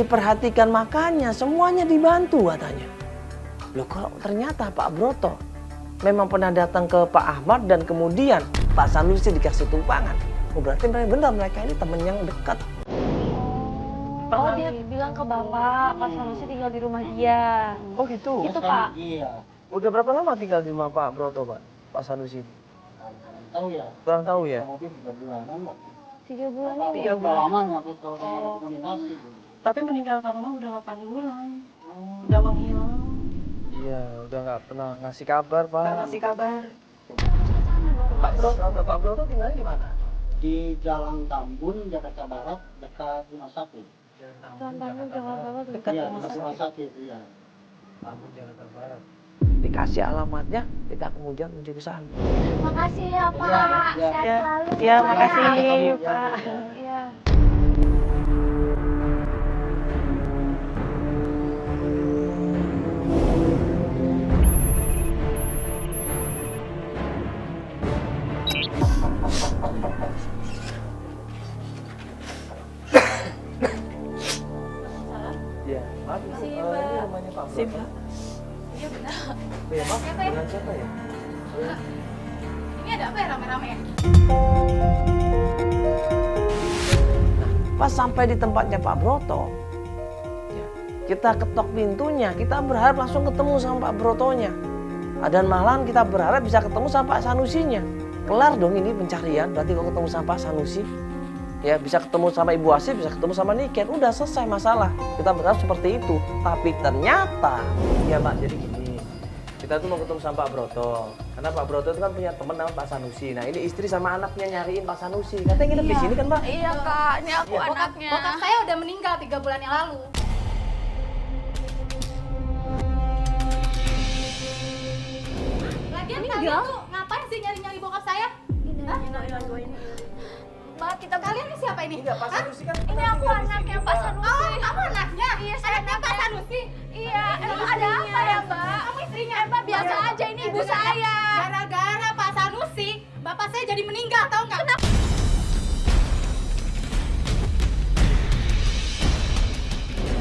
diperhatikan makannya, semuanya dibantu katanya. Loh kok ternyata Pak Broto memang pernah datang ke Pak Ahmad dan kemudian Pak Sanusi dikasih tumpangan. Oh berarti benar mereka ini teman yang dekat. Oh dia bilang ke bapak, Pak Sanusi tinggal di rumah dia. Oh gitu? Itu Pak. Iya. Udah berapa lama tinggal di rumah Pak Broto Pak? Pak Sanusi? Tahu ya? Kurang tahu ya? Mungkin 3 bulanan kok. 3 bulan ini. Iya, udah lama aku tahu komunikasi. Tapi meninggal karena udah 8 bulan. Udah menghilang. Iya, udah nggak pernah ngasih kabar Pak. Nggak ngasih kabar. Pak Broto tinggal di mana? Di Jalan Tambun, Jakarta Barat, dekat rumah sakit. Tuan Bandung Jakarta Barat dekat Iya, rumah dekat sakit. rumah sakit, iya. Tambun Jakarta Barat. Dikasih alamatnya, kita kemudian menuju ke sana. Makasih ya Pak. Iya. Sehat Ya, selalu. ya Pak. makasih Iya. Pak. Iya. Iya, maaf Ibu, ini rumahnya Pak Broto. Iya benar. Oh ya, maaf, Siapa ya? dengan siapa ya? Ini ada apa ya rame-rame ya? Pas sampai di tempatnya Pak Broto, ya, kita ketok pintunya, kita berharap langsung ketemu sama Pak Brotonya. Dan malahan kita berharap bisa ketemu sama Pak Sanusinya. Kelar dong ini pencarian, berarti kalau ketemu sama Pak Sanusi, ya bisa ketemu sama Ibu Asih, bisa ketemu sama Niken, udah selesai masalah. Kita berharap seperti itu, tapi ternyata, ya Mbak, jadi gini, kita tuh mau ketemu sama Pak Broto, karena Pak Broto itu kan punya teman nama Pak Sanusi. Nah ini istri sama anaknya nyariin Pak Sanusi, katanya nginep di sini kan Mbak? Iya Kak, ini aku Iya. anaknya. Bokap saya udah meninggal 3 bulan yang lalu. Lagian kalian tuh ngapain sih nyari-nyari bokap saya? Hah? Mbak, Kalian ini siapa ini? Enggak, Pak Hah? Sanusi kan ini aku anaknya Pak Sanusi. Oh, kamu anaknya? Iya, saya Anaknya Pak anaknya. Sanusi? Iya, emang ada apa ya Mbak? Kamu istrinya? Mbak biasa aja, ini ibu saya. Gara-gara Pak Sanusi, bapak saya jadi meninggal, tau nggak?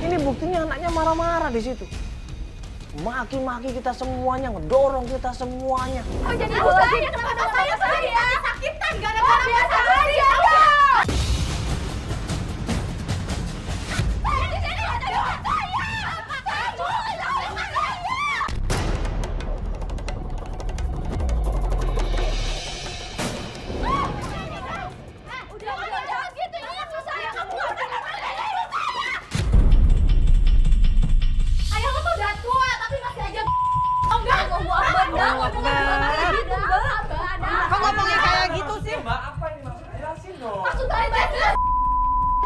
Ini buktinya anaknya marah-marah di situ. Maki-maki kita semuanya, ngedorong kita semuanya. Oh, jadi ibu saya kenapa saya sakitan gara-gara biasa aja. Di sini ada bapak saya. Udah, jangan gitu, ini ibu saya. Kamu nggak usah ngomongin ibu saya. Ayah lo tuh udah tua, tapi masih aja oh enggak, Kok ngomongnya kayak gitu sih? Mbak, apa ini maksudnya? Jelasin dong. maksud saya jelas.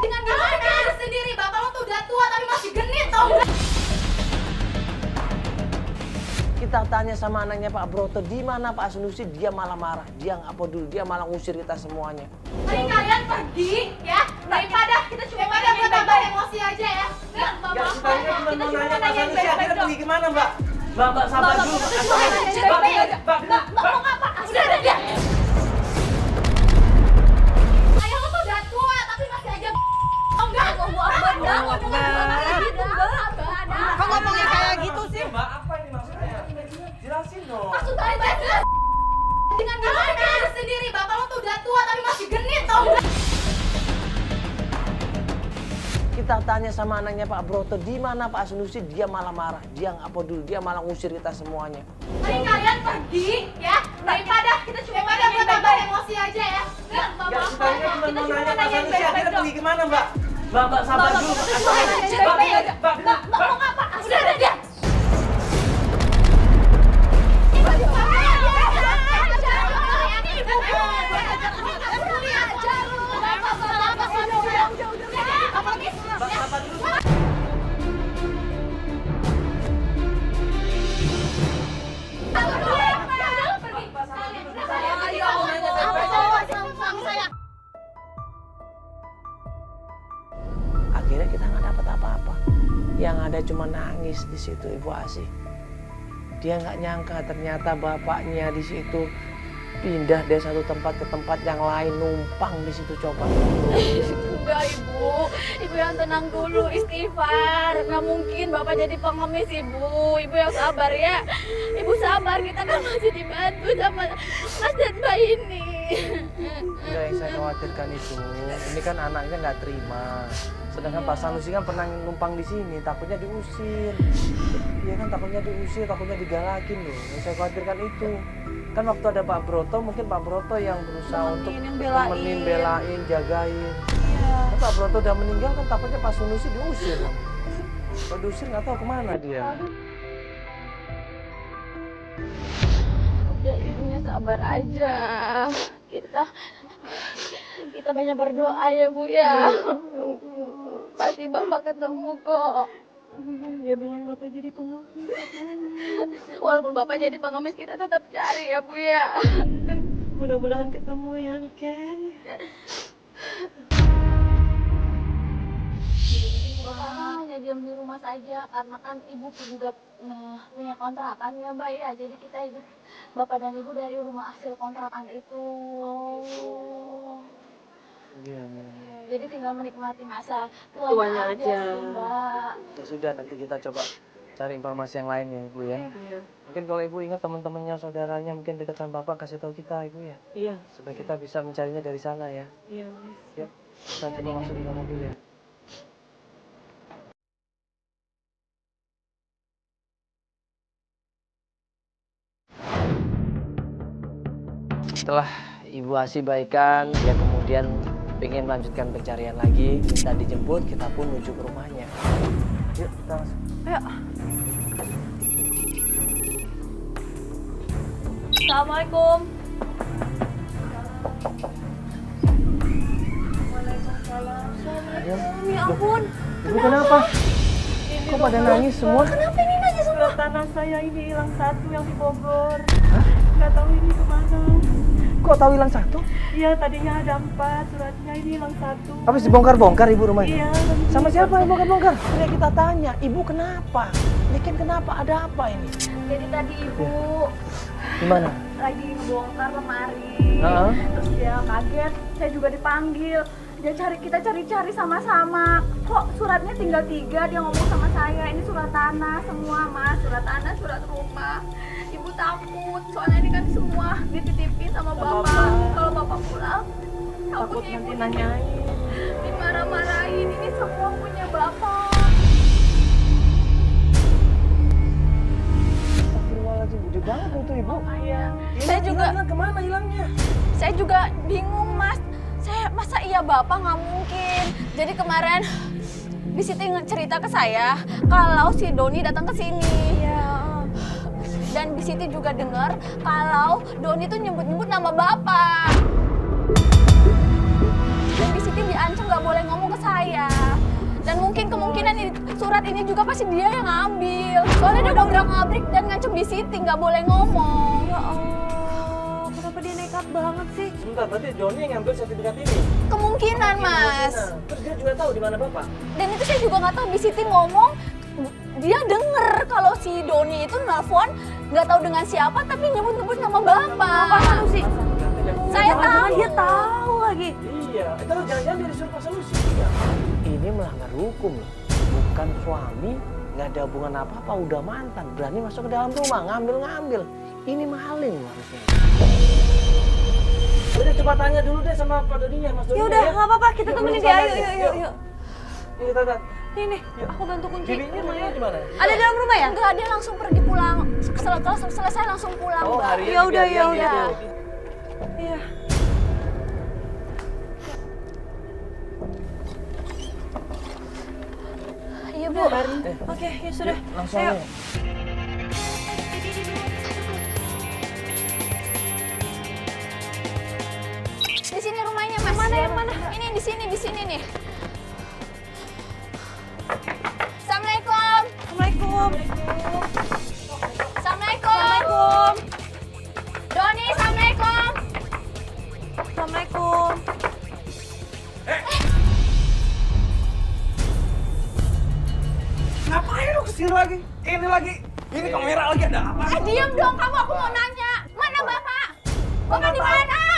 Dengan gimana sendiri, bapak lo tuh udah tua tapi masih genit tau nggak? Kita tanya sama anaknya Pak Broto, di mana Pak Sanusi? Dia malah marah, dia nggak peduli, dia malah ngusir kita semuanya. Mending kalian pergi ya, daripada kita cuma buat tambah emosi aja ya. Nggak, bapak Kita cuma mau nanya Pak Sanusi, akhirnya pergi kemana Mbak? Mbak, sabar dulu. Mbak mau ngapa? Udah dia. Ayah lo tuh udah tua tapi masih aja oh enggak, Kok ngomongnya kayak gitu sih? Mbak, apa ini maksudnya? Jelasin dong. maksud saya jelas. Dengan gimana sendiri, bapak lo tuh udah tua tapi masih genit tau nggak? Kita tanya sama anaknya Pak Broto, di mana Pak Sanusi? Dia malah marah, dia nggak peduli, dia malah ngusir kita semuanya. Mending kalian pergi ya, daripada kita cuma buat tambah emosi aja ya. Nggak, bapak Kita cuma mau nanya Pak Sanusi, akhirnya pergi kemana Mbak? Mbak, sabar dulu. Mbak mau ngapa? Udah dia. Akhirnya kita nggak dapat apa-apa. Yang ada cuma nangis di situ Ibu Asih. Dia nggak nyangka ternyata bapaknya di situ pindah dari satu tempat ke tempat yang lain, numpang di situ coba. Di situ. juga, Ibu. Ibu yang tenang dulu, istighfar. Nggak mungkin Bapak jadi pengemis, Ibu. Ibu yang sabar ya. Ibu sabar, kita kan masih dibantu sama Mas dan Mbak ini. Enggak, yang saya khawatirkan itu, ini kan anaknya nggak terima. Sedangkan Pak Sanusi kan pernah numpang di sini, takutnya diusir. Iya kan, takutnya diusir, takutnya digalakin loh. Yang saya khawatirkan itu. Kan waktu ada Pak Broto, mungkin Pak Broto yang berusaha untuk yang belain. nemenin, belain, jagain. Iya. Kan Pak Broto udah meninggal kan takutnya Pak Sanusi diusir. Kalau diusir nggak tahu kemana dia. Udah, ibunya sabar aja. Kita banyak berdoa ya, Bu ya. Pasti Bapak ketemu kok. Ya bilang Bapak jadi pengemis. Walaupun Bapak jadi pengemis, kita tetap cari ya, Bu ya. Mudah-mudahan ketemu ya, Ken. Bapak hanya diam di rumah saja karena kan Ibu juga punya kontrakan ya, Mbak ya. Jadi kita hidup Bapak dan Ibu dari rumah hasil kontrakan itu. Iya. Jadi tinggal menikmati masa tuanya aja sih, Mbak. Ya sudah, nanti kita coba cari informasi yang lain ya, Ibu ya. Iya. Mungkin kalau Ibu ingat teman-temannya, saudaranya mungkin dekatan Bapak, kasih tahu kita, Ibu ya. Iya. Supaya kita bisa mencarinya dari sana ya. Iya. Ya. Kita coba masuk di dalam mobil ya. Setelah Ibu Asi baikan, ya kemudian pengen melanjutkan pencarian lagi, kita dijemput, kita pun menuju ke rumahnya. Yuk, kita masuk. Assalamualaikum. Ya ampun. Ibu kenapa? Kok pada nangis semua? Kenapa ini nangis semua? Surat tanah saya ini hilang satu yang di Bogor. Nggak tahu ini kemana. Kok tahu hilang satu? Iya, tadinya ada 4, suratnya ini hilang satu. Habis dibongkar-bongkar Ibu rumahnya? Iya. Sama siapa yang bongkar-bongkar? Ya kita tanya, Ibu kenapa? Bikin kenapa? Ada apa ini? Jadi tadi Ibu Gimana? lagi ngebongkar lemari. Heeh. Terus dia kaget, saya juga dipanggil. Kita cari-cari sama-sama. Kok suratnya tinggal 3, dia ngomong sama saya, ini surat tanah semua, Mas. Surat tanah, surat rumah. Ibu takut, soalnya ini kan semua dititipin sama Bapak. Kalau Bapak pulang, Takut takutnya nanti Ibu nanyain. dimarah-marahin. Ini semua punya Bapak. Astagfirullahaladzim, gede banget itu Ibu. Iya. Hilang kemana hilangnya? Saya juga bingung, Mas. Masa iya Bapak nggak mungkin. Jadi kemarin Bi Siti cerita ke saya kalau si Doni datang ke sini. Dan Bi Siti juga dengar kalau Doni tuh nyebut-nyebut nama Bapak. Dan Bi Siti diancam nggak boleh ngomong ke saya. Dan mungkin kemungkinan surat ini juga pasti dia yang ngambil. Soalnya dia udah ngabrik dan ngancam Bi Siti nggak boleh ngomong. Ya Allah, kenapa dia nekat banget sih? Sebentar, berarti Doni yang ngambil sertifikat ini? Kemungkinan, Mas. Terus dia juga tahu di mana Bapak? Dan itu saya juga nggak tahu, Bi Siti ngomong dia denger kalau si Doni itu nelfon nggak tahu dengan siapa tapi nyebut-nyebut nama Bapak. Pak Sanusi. Saya tahu. Dia tahu lagi. Iya, itu jangan-jangan dari suruh Pak Sanusi. Iya. Ini melanggar hukum loh. Bukan suami, nggak ada hubungan apa-apa, udah mantan. Berani masuk ke dalam rumah, ngambil-ngambil. Ini maling harusnya. Udah coba tanya dulu deh sama Pak Dodi ya, Mas Dodi. Ya udah, nggak apa-apa. Kita Yuk, temenin belum dia. sadar Yuk, ya. yuk, yuk, yuk. Ini kita lihat. Nih, aku bantu kunci. Bibinya rumahnya di mana? Ada di dalam rumah ya? Enggak, dia langsung pergi pulang. Selesai langsung pulang, Oh, Mbak. hari ini Ya udah, biar ya dia udah. dia- Iya. Iya, Bu. Oke, ya sudah. Langsung Ayo. aja. Di sini rumahnya, Mas. Mana yang mana? Ini di sini nih. Assalamualaikum. Assalamualaikum. Assalamualaikum. Doni, assalamualaikum. Assalamualaikum. Ngapain lu kesini lagi? Ini lagi. Ini kamera lagi ada apa? Diam dong kamu, aku mau nanya. Mana Bapak? Bapak di mana?